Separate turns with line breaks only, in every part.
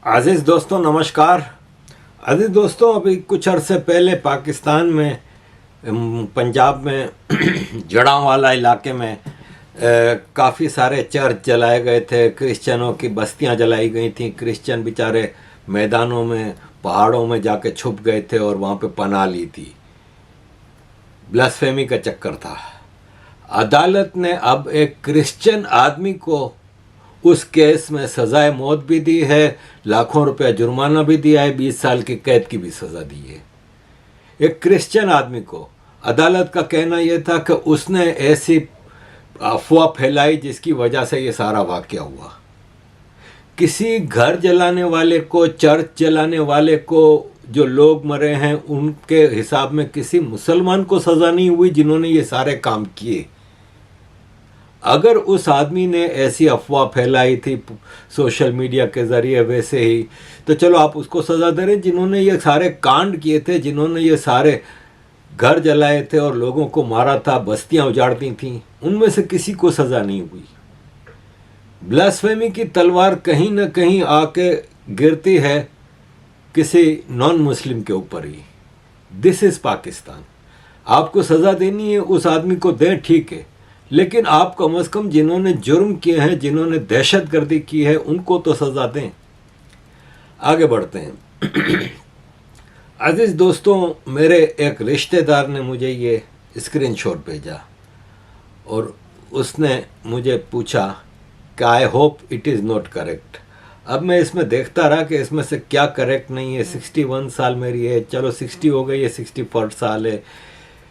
अजीज़ दोस्तों नमस्कार। अजीज़ दोस्तों, अभी कुछ अरसे पहले पाकिस्तान में पंजाब में जड़ांवाला इलाके में काफ़ी सारे चर्च जलाए गए थे, क्रिश्चियनों की बस्तियां जलाई गई थी। क्रिश्चियन बेचारे मैदानों में, पहाड़ों में जाके छुप गए थे और वहाँ पे पनाह ली थी। ब्लास्फेमी का चक्कर था। अदालत ने अब एक क्रिश्चियन आदमी को उस केस में सजाए मौत भी दी है, लाखों रुपया जुर्माना भी दिया है, 20 साल की कैद की भी सज़ा दी है। एक क्रिश्चियन आदमी को अदालत का कहना यह था कि उसने ऐसी अफवाह फैलाई जिसकी वजह से ये सारा वाक़या हुआ। किसी घर जलाने वाले को, चर्च जलाने वाले को, जो लोग मरे हैं उनके हिसाब में किसी मुसलमान को सज़ा नहीं हुई जिन्होंने ये सारे काम किए। अगर उस आदमी ने ऐसी अफवाह फैलाई थी सोशल मीडिया के ज़रिए वैसे ही, तो चलो आप उसको सज़ा दे रहे। जिन्होंने ये सारे कांड किए थे, जिन्होंने ये सारे घर जलाए थे और लोगों को मारा था, बस्तियां उजाड़ दी थी, उनमें से किसी को सज़ा नहीं हुई। ब्लास्फेमी की तलवार कहीं ना कहीं आके गिरती है किसी नॉन मुस्लिम के ऊपर ही। This is Pakistan. आपको सज़ा देनी है, उस आदमी को दें, ठीक है, लेकिन आप कम अज़ कम जिन्होंने जुर्म किए हैं, जिन्होंने दहशतगर्दी की है, उनको तो सज़ा दें। आगे बढ़ते हैं। अजीज़ दोस्तों, मेरे एक रिश्तेदार ने मुझे ये स्क्रीनशॉट भेजा और उसने मुझे पूछा कि I hope it is not correct. अब मैं इसमें देखता रहा कि इसमें से क्या करेक्ट नहीं है। 61 साल मेरी है, चलो 60 हो गई है, 61 साल है,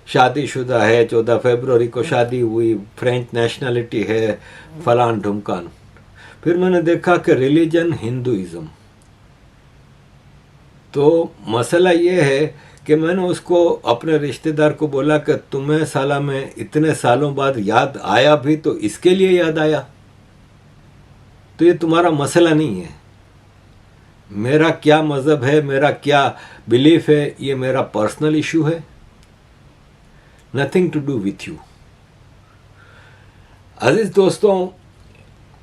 शादीशुदा है, 14 फरवरी को शादी हुई, फ्रेंच नेशनलिटी है, फलान ढुमकान। फिर मैंने देखा कि रिलीजन हिंदुइज़्म। तो मसला ये है कि मैंने उसको, अपने रिश्तेदार को बोला कि तुम्हें साला में इतने सालों बाद याद आया भी तो इसके लिए याद आया, तो ये तुम्हारा मसला नहीं है। मेरा क्या मज़हब है, मेरा क्या बिलीफ है, ये मेरा पर्सनल इशू है, nothing to do with you. अजीज़ दोस्तों,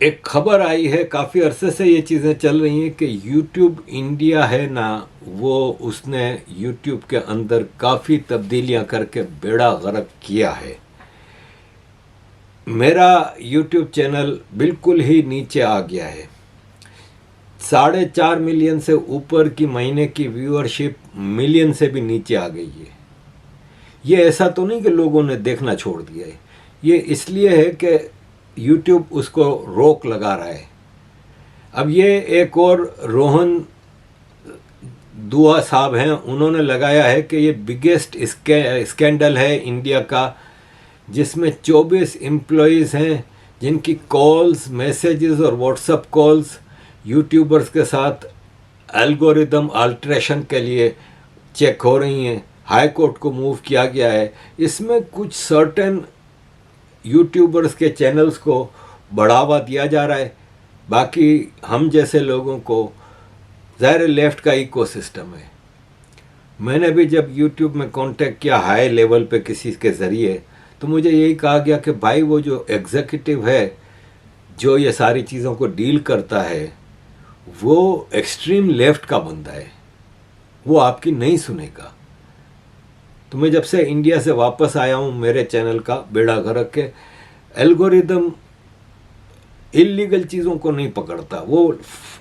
एक खबर आई है, काफ़ी अरसे से ये चीज़ें चल रही हैं कि यूट्यूब इंडिया है ना, वो उसने यूट्यूब के अंदर काफ़ी तब्दीलियां करके बेड़ा गर्क किया है। मेरा यूट्यूब चैनल बिल्कुल ही नीचे आ गया है। 4.5 मिलियन से ऊपर की महीने की व्यूअरशिप मिलियन से भी नीचे आ गई है। ये ऐसा तो नहीं कि लोगों ने देखना छोड़ दिया है, ये इसलिए है कि यूट्यूब उसको रोक लगा रहा है। अब ये एक और रोहन दुआ साहब हैं, उन्होंने लगाया है कि ये बिगेस्ट स्कैंडल है इंडिया का, जिसमें 24 एम्प्लॉइज़ हैं जिनकी कॉल्स, मैसेजेस और व्हाट्सएप कॉल्स यूट्यूबर्स के साथ एल्गोरिदम अल्ट्रेशन के लिए चेक हो रही हैं। हाई कोर्ट को मूव किया गया है। इसमें कुछ सर्टेन यूट्यूबर्स के चैनल्स को बढ़ावा दिया जा रहा है, बाकी हम जैसे लोगों को, ज़ाहिर लेफ़्ट का इकोसिस्टम है। मैंने भी जब यूट्यूब में कांटेक्ट किया हाई लेवल पे किसी के ज़रिए, तो मुझे यही कहा गया कि भाई वो जो एग्जीक्यूटिव है, जो ये सारी चीज़ों को डील करता है, वो एक्सट्रीम लेफ़्ट का बंदा है, वो आपकी नहीं सुनेगा। तो मैं जब से इंडिया से वापस आया हूँ, मेरे चैनल का बेड़ा गर्क के एल्गोरिदम इलीगल चीज़ों को नहीं पकड़ता। वो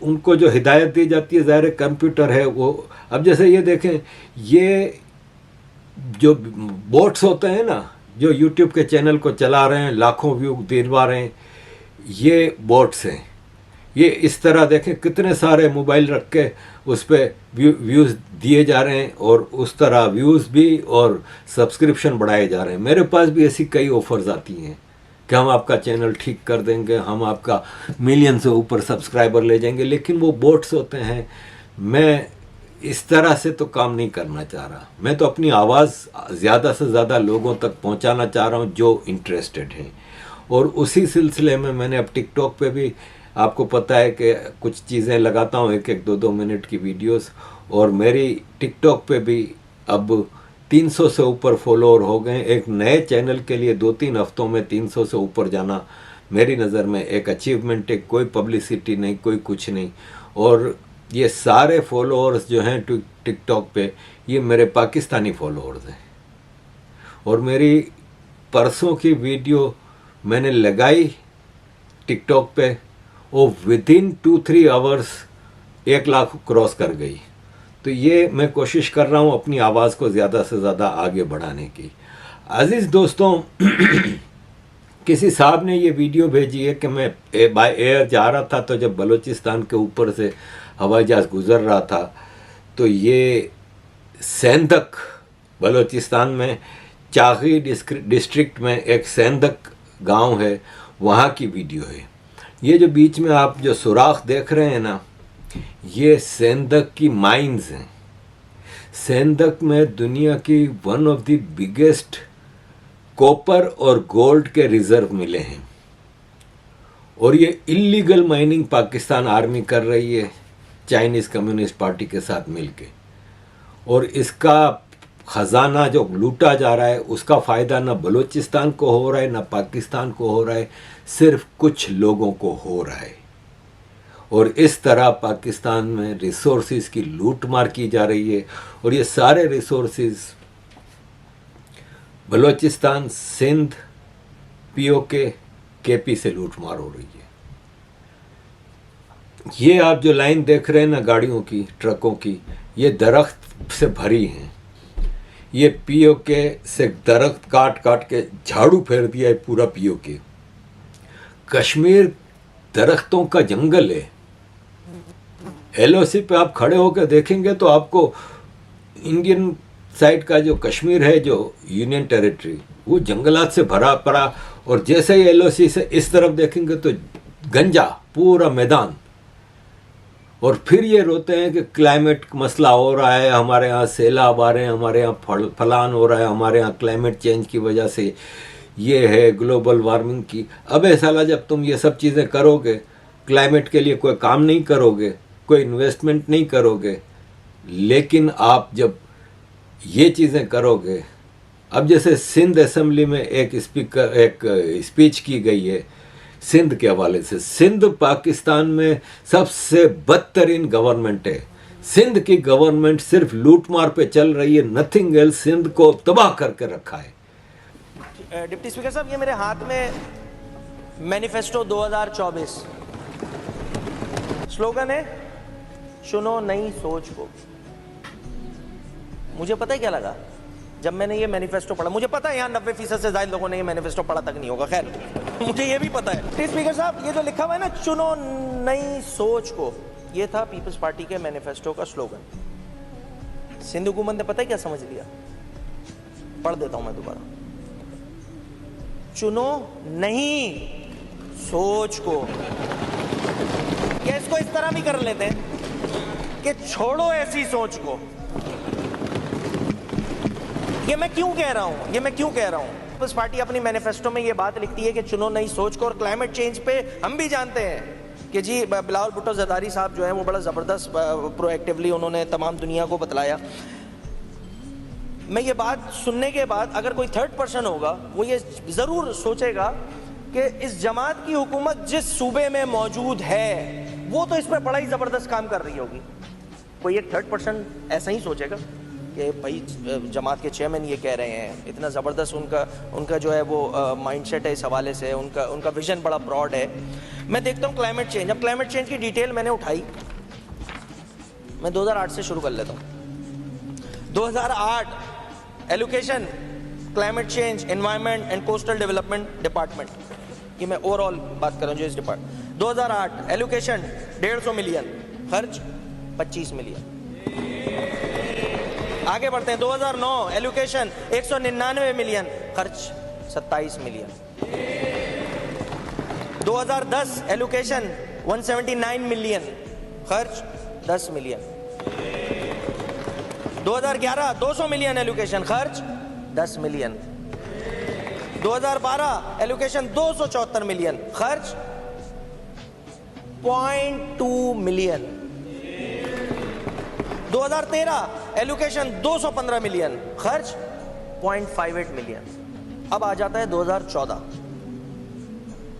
उनको जो हिदायत दी जाती है, ज़ाहिर कंप्यूटर है वो। अब जैसे ये देखें, ये जो बोट्स होते हैं ना, जो यूट्यूब के चैनल को चला रहे हैं, लाखों व्यू दिलवा रहे हैं, ये बोट्स हैं। ये इस तरह देखें, कितने सारे मोबाइल रख के उस पर व्यूज़ दिए जा रहे हैं और उस तरह व्यूज़ भी और सब्सक्रिप्शन बढ़ाए जा रहे हैं। मेरे पास भी ऐसी कई ऑफ़र्स आती हैं कि हम आपका चैनल ठीक कर देंगे, हम आपका मिलियन से ऊपर सब्सक्राइबर ले जाएंगे, लेकिन वो बोट्स होते हैं। मैं इस तरह से तो काम नहीं करना चाह रहा। मैं तो अपनी आवाज़ ज़्यादा से ज़्यादा लोगों तक पहुंचाना चाह रहा हूं जो इंटरेस्टेड हैं। और उसी सिलसिले में मैंने अब टिकटॉक पे भी, आपको पता है कि कुछ चीज़ें लगाता हूँ, 1-1, 2-2 मिनट की वीडियोस, और मेरी टिकटॉक पे भी अब 300 से ऊपर फॉलोअर हो गए। एक नए चैनल के लिए 2-3 हफ्तों में 300 से ऊपर जाना मेरी नज़र में एक अचीवमेंट है। कोई पब्लिसिटी नहीं, कोई कुछ नहीं। और ये सारे फॉलोअर्स जो हैं टिकटॉक पे, ये मेरे पाकिस्तानी फॉलोअर्स हैं। और मेरी परसों की वीडियो मैंने लगाई टिकटॉक पे, और विदिन 2-3 आवर्स 1 लाख क्रॉस कर गई। तो ये मैं कोशिश कर रहा हूँ अपनी आवाज़ को ज़्यादा से ज़्यादा आगे बढ़ाने की। अजीज़ दोस्तों, किसी साहब ने ये वीडियो भेजी है कि मैं बाय एयर जा रहा था, तो जब बलूचिस्तान के ऊपर से हवाई जहाज़ गुज़र रहा था, तो ये सेंधक बलूचिस्तान में चागी डिस्ट्रिक्ट में एक सेंधक गांव है, वहाँ की वीडियो है। ये जो बीच में आप जो सुराख देख रहे हैं ना, ये सेंधक की माइंस हैं। सेंधक में दुनिया की one of the biggest copper और गोल्ड के रिजर्व मिले हैं, और ये इलीगल माइनिंग पाकिस्तान आर्मी कर रही है चाइनीज़ कम्युनिस्ट पार्टी के साथ मिलके। और इसका ख़जाना जो लूटा जा रहा है, उसका फ़ायदा ना बलूचिस्तान को हो रहा है ना पाकिस्तान को हो रहा है, सिर्फ कुछ लोगों को हो रहा है। और इस तरह पाकिस्तान में रिसोर्सेज की लूट मार की जा रही है, और ये सारे resources Balochistan, Sindh, PoK, KP से लूट मार हो रही है। ये आप जो लाइन देख रहे हैं ना गाड़ियों की, ट्रकों की, ये दरख्त से भरी हैं। ये पीओके से दरख्त काट काट के झाड़ू फेर दिया है पूरा पीओके। कश्मीर दरख्तों का जंगल है। एलओसी पे आप खड़े होकर देखेंगे तो आपको इंडियन साइड का जो कश्मीर है, जो यूनियन टेरिटरी, वो जंगलात से भरा पड़ा। और जैसे ही एलओसी से इस तरफ देखेंगे तो गंजा पूरा मैदान। और फिर ये रोते हैं कि क्लाइमेट मसला हो रहा है, हमारे यहाँ सैलाब आ रहे हैं, हमारे यहाँ फलान हो रहा है, हमारे यहाँ क्लाइमेट चेंज की वजह से ये है, ग्लोबल वार्मिंग की। अबे साला, जब तुम ये सब चीज़ें करोगे, क्लाइमेट के लिए कोई काम नहीं करोगे, कोई इन्वेस्टमेंट नहीं करोगे, लेकिन आप जब ये चीज़ें करोगे, अब जैसे सिंध असेंबली में एक स्पीच की गई है सिंध के हवाले से। सिंध पाकिस्तान में सबसे बदतरीन गवर्नमेंट है। सिंध की गवर्नमेंट सिर्फ लूटमार पे चल रही है, नथिंग एल्स। सिंध को तबाह करके रखा है।
डिप्टी स्पीकर साहब, ये मेरे हाथ में मैनिफेस्टो 2024 स्लोगन है, चुनो नई सोच को। मुझे पता है क्या लगा जब मैंने ये मैनिफेस्टो पढ़ा। मुझे पता है यहाँ 90% से ज्यादा लोगों ने ये मैनिफेस्टो पढ़ा तक नहीं होगा, खैर मुझे ये भी पता है। स्पीकर साहब, ये जो लिखा हुआ है ना, चुनो नई सोच को, ये था पीपल्स पार्टी के मैनिफेस्टो का स्लोगन। सिंध हुकूमत ने पता है क्या समझ लिया? पढ़ देता हूं मैं दोबारा। चुनो नई सोच को। क्या इसको इस तरह भी कर लेते हैं कि छोड़ो ऐसी सोच को? ये मैं क्यों कह रहा हूं? पीपल्स पार्टी अपनी मैनिफेस्टो में ये बात लिखती है कि चुनो नई सोच को। और क्लाइमेट चेंज पे हम भी जानते हैं कि जी बिलावल भुट्टो जरदारी साहब जो हैं वो बड़ा ज़बरदस्त प्रोएक्टिवली उन्होंने तमाम दुनिया को बतलाया। मैं ये बात सुनने के बाद अगर कोई थर्ड पर्सन होगा, वो ये ज़रूर सोचेगा कि इस जमात की हुकूमत जिस सूबे में मौजूद है वो तो इस पर बड़ा ही ज़बरदस्त काम कर रही होगी। कोई एक थर्ड पर्सन ऐसा ही सोचेगा कि भाई जमात के चेयरमैन ये कह रहे हैं, इतना ज़बरदस्त उनका जो है वो माइंडसेट है इस हवाले से, उनका विजन बड़ा ब्रॉड है। मैं देखता हूँ क्लाइमेट चेंज। अब क्लाइमेट चेंज की डिटेल मैंने उठाई, मैं 2008 से शुरू कर लेता हूँ। 2008 allocation climate change, environment and coastal development department, ये मैं ओवरऑल बात कर रहा हूँ जो इस डिपार्टमेंट। 2008 एलोकेशन 150 मिलियन, खर्च 25 मिलियन। आगे बढ़ते हैं। 2009 एलोकेशन 199 मिलियन, खर्च 27 मिलियन। 2010 एलोकेशन 179 मिलियन, खर्च 10 मिलियन। 2011 200 मिलियन एलोकेशन, खर्च 10 मिलियन। 2012 एलोकेशन 274 मिलियन, खर्च 0.2 मिलियन। 2013 एलोकेशन 215 मिलियन, खर्च 0.58 मिलियन। अब आ जाता है 2014।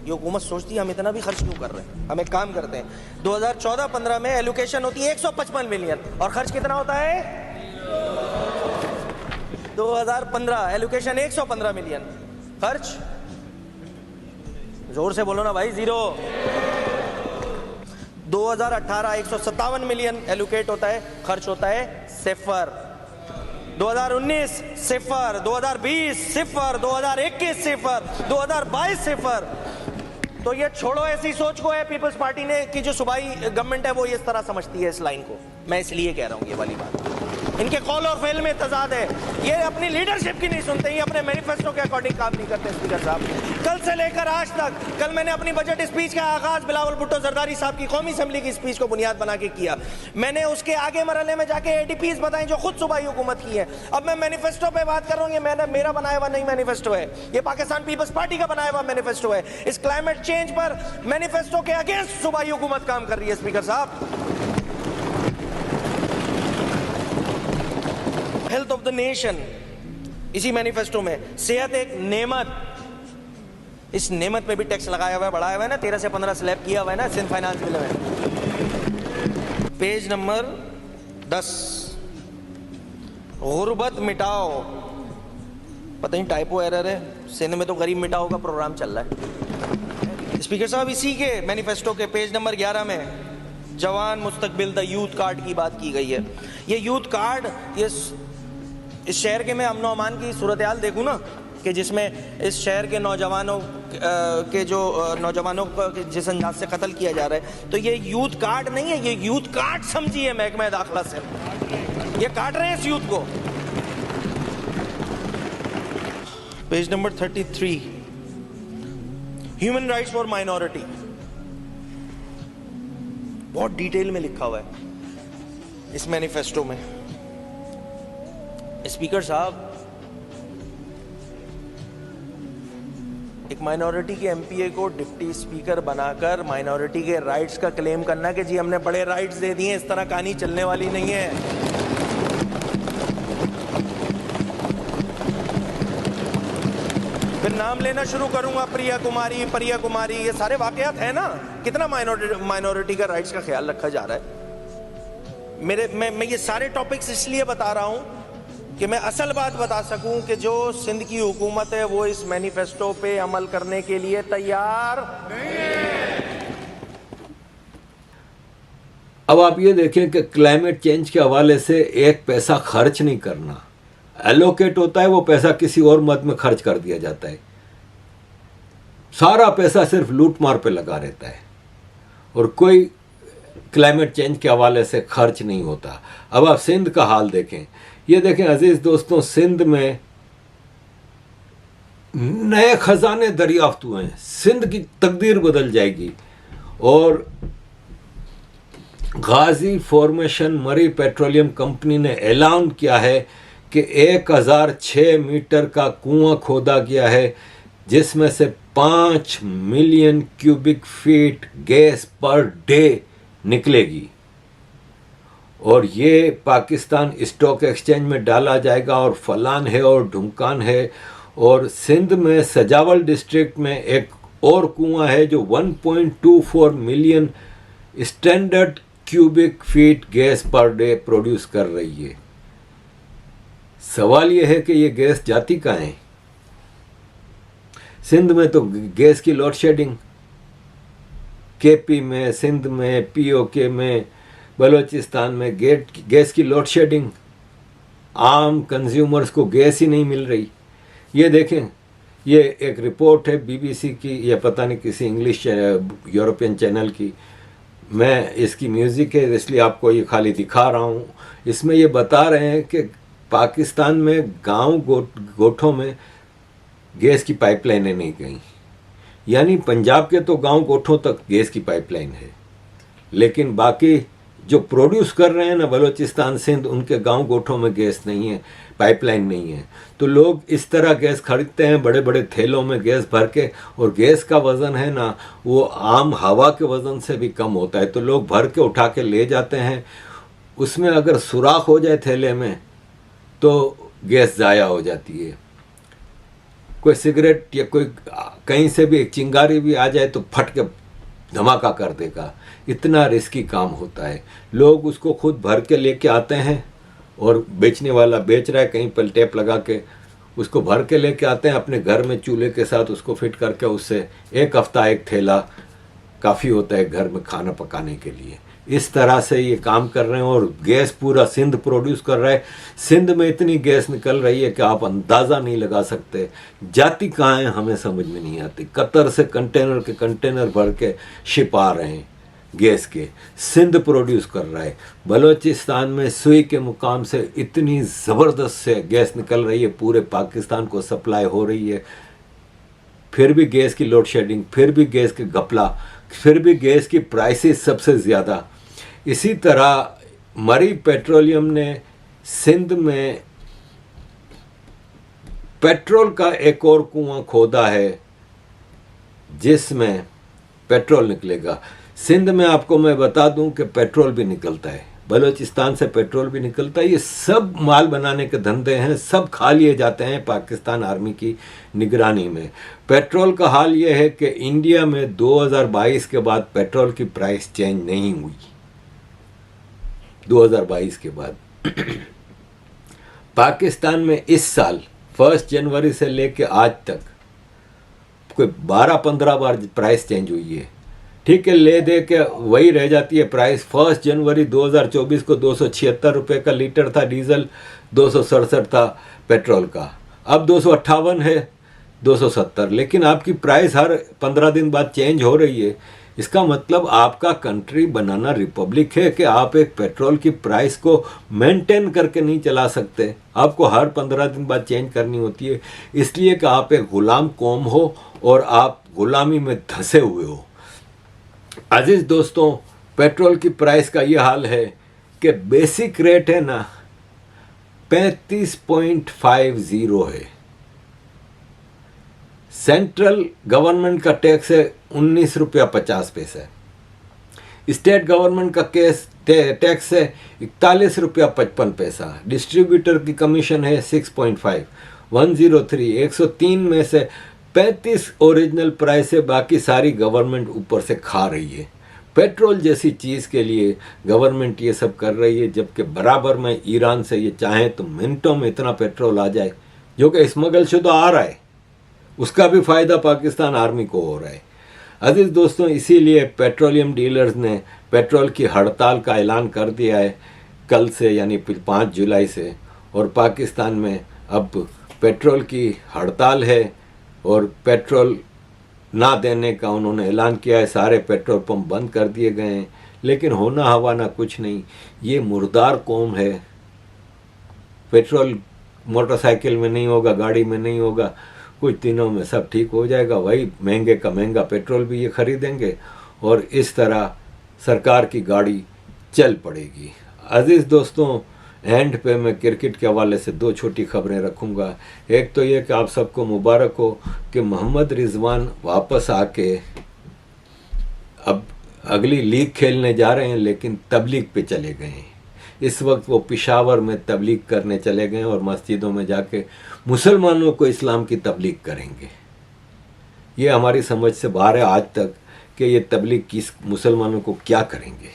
ये हुकूमत सोचती है हम इतना भी खर्च क्यों कर रहे हैं। हम एक काम करते हैं, 2014-15 में एलोकेशन होती है 155 मिलियन और खर्च कितना होता है 2015 एलोकेशन 115 मिलियन, खर्च जोर से बोलो ना भाई, जीरो। 2018 157 मिलियन एलोकेट होता है, खर्च होता है सिफर। 2019 सिफर, 2020 सिफर, 2021 सिफर, 2022 सिफर। तो ये छोड़ो ऐसी सोच को है पीपल्स पार्टी ने कि जो सूबाई गवर्नमेंट है वो इस तरह समझती है इस लाइन को। मैं इसलिए कह रहा हूं ये वाली बात, इनके कॉल और फेल में तजाद है। ये अपनी लीडरशिप की नहीं सुनते, ये अपने मैनिफेस्टो के अकॉर्डिंग काम नहीं करते। स्पीकर साहब, कल से लेकर आज तक, कल मैंने अपनी बजट स्पीच का आगाज बिलावल भुट्टो जरदारी साहब की कौमी असेंबली की स्पीच को बुनियाद बना के किया। मैंने उसके आगे मरहले में जाके एडीपीज बताई जो खुद सूबाई हुकूमत की है। अब मैं मैनिफेस्टो पे बात कर रहा हूँ, ये मैंने मेरा बनाया हुआ नहीं मैनिफेस्टो है, ये पाकिस्तान पीपल्स पार्टी का बनाया हुआ मैनिफेस्टो है। इस क्लाइमेट चेंज पर मैनिफेस्टो के अगेंस्ट सूबाई हुकूमत काम कर रही है। स्पीकर साहब, हेल्थ ऑफ द नेशन इसी मैनिफेस्टो में, सेहत एक नेमत, इस नेमत पे भी टैक्स लगाया हुआ है, बढ़ाया हुआ है ना, 13 से 15 स्लैब किया हुआ है ना सिंध फाइनेंस बिल में। पेज नंबर 10, गुर्बत मिटाओ, पता नहीं टाइपो एरर है, सिंध में तो गरीब मिटाओ का प्रोग्राम चल रहा है। स्पीकर साहब, इसी के मैनिफेस्टो के पेज नंबर 11 में जवान मुस्तकबिल द यूथ कार्ड की बात की गई है। ये यूथ कार्ड, ये इस शहर के मैं अमन अमान की सूरत हाल देखूँ ना, कि जिसमें इस शहर के नौजवानों के जो नौजवानों को जिस अंदाज से कत्ल किया जा रहा है, तो ये यूथ कार्ड नहीं है, ये यूथ कार्ड समझिए महकमा दाखिला से, ये काट रहे हैं इस यूथ को। Page number 33, human rights for minority, बहुत डिटेल में लिखा हुआ है इस मैनिफेस्टो में। स्पीकर साहब, एक माइनॉरिटी के एमपीए को डिप्टी स्पीकर बनाकर माइनॉरिटी के राइट्स का क्लेम करना कि जी हमने बड़े राइट्स दे दिए, इस तरह कहानी चलने वाली नहीं है। फिर नाम लेना शुरू करूंगा, प्रिया कुमारी, ये सारे वाकयात है ना, कितना माइनॉरिटी का राइट्स का ख्याल रखा जा रहा है। मैं ये सारे टॉपिक्स इसलिए बता रहा हूं कि मैं असल बात बता सकूं कि जो सिंध की हुकूमत है वो इस मैनिफेस्टो पे अमल करने के लिए तैयार नहीं है।
अब आप ये देखें कि क्लाइमेट चेंज के हवाले से एक पैसा खर्च नहीं करना, एलोकेट होता है, वो पैसा किसी और मद में खर्च कर दिया जाता है। सारा पैसा सिर्फ लूट मार पे लगा रहता है और कोई क्लाइमेट चेंज के हवाले से खर्च नहीं होता। अब आप सिंध का हाल देखें, ये देखें अजीज दोस्तों, सिंध में नए खजाने दरियाफ्त हुए हैं, सिंध की तकदीर बदल जाएगी। और गाजी फॉर्मेशन मरी पेट्रोलियम कंपनी ने ऐलान किया है कि 1006 मीटर का कुआं खोदा गया है, जिसमें से 5 million cubic feet gas per day निकलेगी और ये पाकिस्तान स्टॉक एक्सचेंज में डाला जाएगा। और फलान है और ढुमकान है। और सिंध में सजावल डिस्ट्रिक्ट में एक और कुआं है जो 1.24 million standard cubic feet gas per day produce कर रही है। सवाल यह है कि ये गैस जाती कहाँ है? सिंध में तो गैस की लोड शेडिंग, केपी में, सिंध में, पीओके में, बलोचिस्तान में गैस की लोड शेडिंग, आम कंज्यूमर्स को गैस ही नहीं मिल रही। ये देखें, ये एक रिपोर्ट है बीबीसी की, या पता नहीं किसी इंग्लिश यूरोपियन चैनल की। मैं इसकी म्यूज़िक है इसलिए आपको ये खाली दिखा रहा हूँ। इसमें ये बता रहे हैं कि पाकिस्तान में गांव गोठों में गैस की पाइपलाइनें नहीं गई, यानी पंजाब के तो गांव गोठों तक गैस की पाइपलाइन है, लेकिन बाकी जो प्रोड्यूस कर रहे हैं ना बलोचिस्तान सिंध, उनके गांव गोठों में गैस नहीं है, पाइपलाइन नहीं है। तो लोग इस तरह गैस खरीदते हैं बड़े बड़े थैलों में गैस भर के, और गैस का वज़न है ना वो आम हवा के वज़न से भी कम होता है, तो लोग भर के उठा के ले जाते हैं। उसमें अगर सुराख हो जाए थैले में तो गैस ज़ाया हो जाती है। कोई सिगरेट या कोई कहीं से भी एक चिंगारी भी आ जाए तो फट के धमाका कर देगा। इतना रिस्की काम होता है। लोग उसको खुद भर के लेके आते हैं और बेचने वाला बेच रहा है, कहीं पर टेप लगा के उसको भर के लेके आते हैं अपने घर में चूल्हे के साथ उसको फिट करके, उससे एक हफ्ता एक थैला काफ़ी होता है घर में खाना पकाने के लिए। इस तरह से ये काम कर रहे हैं और गैस पूरा सिंध प्रोड्यूस कर रहा है। सिंध में इतनी गैस निकल रही है कि आप अंदाज़ा नहीं लगा सकते। जाती कहाँ है हमें समझ में नहीं आती। कतर से कंटेनर के कंटेनर भर के शिप आ रहे हैं गैस के। सिंध प्रोड्यूस कर रहा है। बलूचिस्तान में सुई के मुकाम से इतनी ज़बरदस्त से गैस निकल रही है, पूरे पाकिस्तान को सप्लाई हो रही है। फिर भी गैस की लोड शेडिंग, फिर भी गैस के घपला, फिर भी गैस की प्राइसेस सबसे ज़्यादा। इसी तरह मरी पेट्रोलियम ने सिंध में पेट्रोल का एक और कुआं खोदा है जिसमें पेट्रोल निकलेगा। सिंध में आपको मैं बता दूं कि पेट्रोल भी निकलता है, बलूचिस्तान से पेट्रोल भी निकलता है। ये सब माल बनाने के धंधे हैं, सब खा लिए जाते हैं पाकिस्तान आर्मी की निगरानी में। पेट्रोल का हाल ये है कि इंडिया में 2022 के बाद पेट्रोल की प्राइस चेंज नहीं हुई। 2022 के बाद पाकिस्तान में इस साल 1 जनवरी से लेकर आज तक कोई 12-15 बार प्राइस चेंज हुई है। ठीक है, ले दे के वही रह जाती है प्राइस। 1 जनवरी 2024 को 276 रुपये का लीटर था डीजल, 267 था पेट्रोल का। अब 258 है, 270। लेकिन आपकी प्राइस हर 15 दिन बाद चेंज हो रही है। इसका मतलब आपका कंट्री बनाना रिपब्लिक है कि आप एक पेट्रोल की प्राइस को मेंटेन करके नहीं चला सकते। आपको हर 15 दिन बाद चेंज करनी होती है, इसलिए कि आप एक गुलाम कौम हो और आप गुलामी में धंसे हुए हो। अजीज दोस्तों, पेट्रोल की प्राइस का ये हाल है कि बेसिक रेट है ना 35.50 है। सेंट्रल गवर्नमेंट का टैक्स है 19 रुपया 50 पैसे। स्टेट गवर्नमेंट का टैक्स है 41 रुपया 55 पैसा। डिस्ट्रीब्यूटर की कमीशन है 6.5। 103 में से 35 ओरिजिनल प्राइस है, बाकी सारी गवर्नमेंट ऊपर से खा रही है। पेट्रोल जैसी चीज़ के लिए गवर्नमेंट ये सब कर रही है, जबकि बराबर में ईरान से ये चाहें तो मिनटों में इतना पेट्रोल आ जाए जो कि स्मगल शुदा आ रहा है। उसका भी फ़ायदा पाकिस्तान आर्मी को हो रहा है। अजीज़ दोस्तों, इसीलिए पेट्रोलियम डीलर्स ने पेट्रोल की हड़ताल का ऐलान कर दिया है कल से, यानी 5 जुलाई से। और पाकिस्तान में अब पेट्रोल की हड़ताल है और पेट्रोल ना देने का उन्होंने ऐलान किया है। सारे पेट्रोल पंप बंद कर दिए गए हैं। लेकिन होना हवा ना कुछ नहीं। ये मुर्दार कौम है। पेट्रोल मोटरसाइकिल में नहीं होगा, गाड़ी में नहीं होगा, कुछ दिनों में सब ठीक हो जाएगा। वही महंगे का महंगा पेट्रोल भी ये खरीदेंगे और इस तरह सरकार की गाड़ी चल पड़ेगी। अजीज़ दोस्तों, एंड पे मैं क्रिकेट के हवाले से 2 छोटी खबरें रखूँगा। एक तो ये कि आप सबको मुबारक हो कि मोहम्मद रिजवान वापस आके अब अगली लीग खेलने जा रहे हैं, लेकिन तबलीग पे चले गए हैं। इस वक्त वो पेशावर में तबलीग करने चले गए और मस्जिदों में जाके मुसलमानों को इस्लाम की तबलीग करेंगे। ये हमारी समझ से बाहर है आज तक कि ये तबलीग किस मुसलमानों को क्या करेंगे।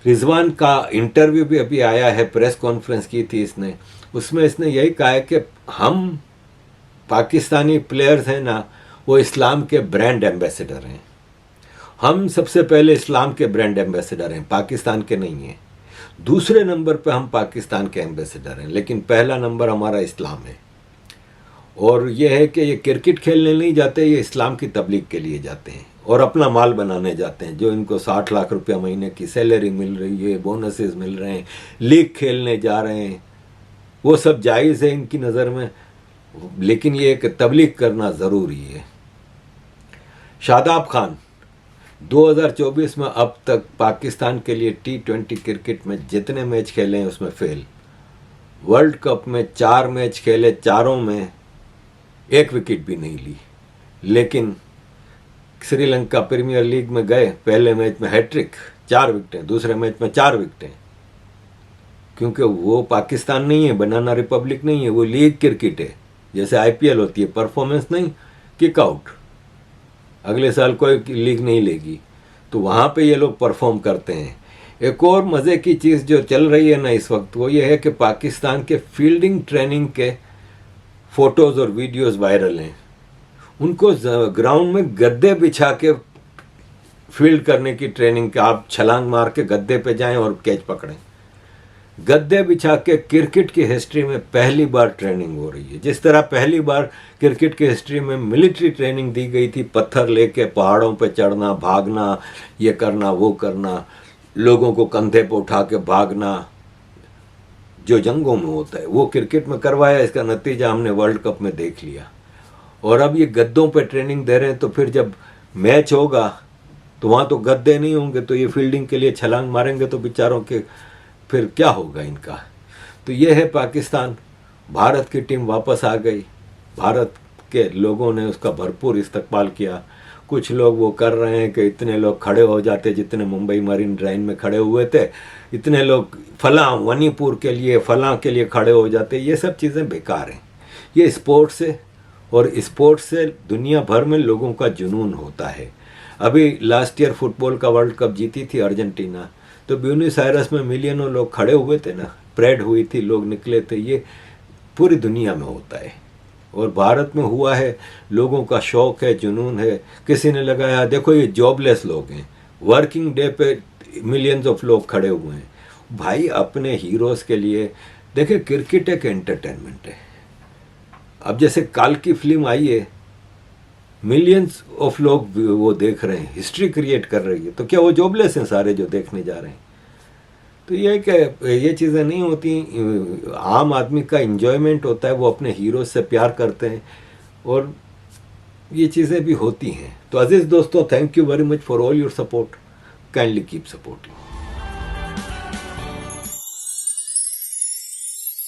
रिजवान का इंटरव्यू भी अभी आया है, प्रेस कॉन्फ्रेंस की थी इसने, उसमें इसने यही कहा है कि हम पाकिस्तानी प्लेयर्स हैं ना, वो इस्लाम के ब्रांड एम्बेसडर हैं। हम सबसे पहले इस्लाम के ब्रांड एम्बेसडर हैं, पाकिस्तान के नहीं हैं। दूसरे नंबर पे हम पाकिस्तान के एम्बेसडर हैं, लेकिन पहला नंबर हमारा इस्लाम है। और ये है कि ये क्रिकेट खेलने नहीं जाते, ये इस्लाम की तबलीग के लिए जाते हैं और अपना माल बनाने जाते हैं। जो इनको 60 लाख रुपया महीने की सैलरी मिल रही है, बोनसेस मिल रहे हैं, लीग खेलने जा रहे हैं, वो सब जायज़ है इनकी नज़र में, लेकिन ये कि तबलीग करना ज़रूरी है। शादाब खान 2024 में अब तक पाकिस्तान के लिए T20 क्रिकेट में जितने मैच खेले हैं उसमें फेल। वर्ल्ड कप में 4 मैच खेले, चारों में 1 विकेट भी नहीं ली। लेकिन श्रीलंका प्रीमियर लीग में गए, पहले मैच में हैट्रिक, 4 विकेटें, दूसरे मैच में 4 विकेटें। क्योंकि वो पाकिस्तान नहीं है, बनाना रिपब्लिक नहीं है, वो लीग क्रिकेट है। जैसे आईपीएल होती है, परफॉर्मेंस नहीं किक आउट, अगले साल कोई लीग नहीं लेगी, तो वहाँ पे ये लोग परफॉर्म करते हैं। एक और मज़े की चीज़ जो चल रही है ना इस वक्त, वो ये है कि पाकिस्तान के फील्डिंग ट्रेनिंग के फोटोज़ और वीडियोज़ वायरल हैं। उनको ग्राउंड में गद्दे बिछा के फील्ड करने की ट्रेनिंग के, आप छलांग मार के गद्दे पे जाएं और कैच पकड़ें, गद्दे बिछा के क्रिकेट की हिस्ट्री में पहली बार ट्रेनिंग हो रही है। जिस तरह पहली बार क्रिकेट की हिस्ट्री में मिलिट्री ट्रेनिंग दी गई थी, पत्थर लेके पहाड़ों पे चढ़ना, भागना, ये करना वो करना, लोगों को कंधे पे उठा के भागना, जो जंगों में होता है वो क्रिकेट में करवाया। इसका नतीजा हमने वर्ल्ड कप में देख लिया। और अब ये गद्दों पे ट्रेनिंग दे रहे हैं, तो फिर जब मैच होगा तो वहाँ तो गद्दे नहीं होंगे, तो ये फील्डिंग के लिए छलांग मारेंगे तो बेचारों के फिर क्या होगा इनका। तो ये है पाकिस्तान। भारत की टीम वापस आ गई, भारत के लोगों ने उसका भरपूर इस्तकबाल किया। कुछ लोग वो कर रहे हैं कि इतने लोग खड़े हो जाते, जितने मुंबई मरीन ड्राइव में खड़े हुए थे, इतने लोग फलां मणिपुर के लिए फलां के लिए खड़े हो जाते। ये सब चीज़ें बेकार हैं। ये स्पोर्ट्स है, और स्पोर्ट्स से दुनिया भर में लोगों का जुनून होता है। अभी लास्ट ईयर फुटबॉल का वर्ल्ड कप जीती थी अर्जेंटीना, तो ब्यूनस आयर्स में मिलियनों लोग खड़े हुए थे ना, परेड हुई थी, लोग निकले थे। ये पूरी दुनिया में होता है और भारत में हुआ है। लोगों का शौक है, जुनून है। किसी ने लगाया देखो ये जॉबलेस लोग हैं, वर्किंग डे पे मिलियंस ऑफ लोग खड़े हुए हैं। भाई अपने हीरोज़ के लिए देखिए, क्रिकेट एक एंटरटेनमेंट है। अब जैसे काल की फिल्म आई है, मिलियंस ऑफ लोग वो देख रहे हैं, हिस्ट्री क्रिएट कर रही है, तो क्या वो जॉबलेस हैं सारे जो देखने जा रहे हैं? तो ये क्या, ये चीज़ें नहीं होती। आम आदमी का इंजॉयमेंट होता है, वो अपने हीरोज़ से प्यार करते हैं और ये चीज़ें भी होती हैं। तो अजीज़ दोस्तों, thank you very much for all your support. Kindly keep supporting.